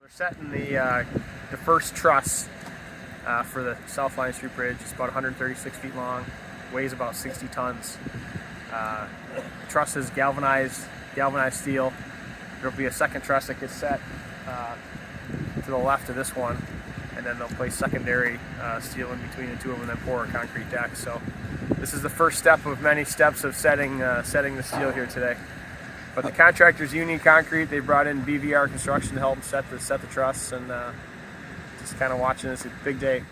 We're setting the first truss for the South Lyon Street Bridge. It's about 136 feet long, weighs about 60 tons. Truss is galvanized steel. There'll be a second truss that gets set to the left of this one, and then they'll place secondary steel in between the two of them and then pour a concrete deck. So this is the first step of many steps of setting the steel here today. But the contractor's Union Concrete, they brought in BVR Construction to help them set the truss, and just kind of watching this. It's a big day.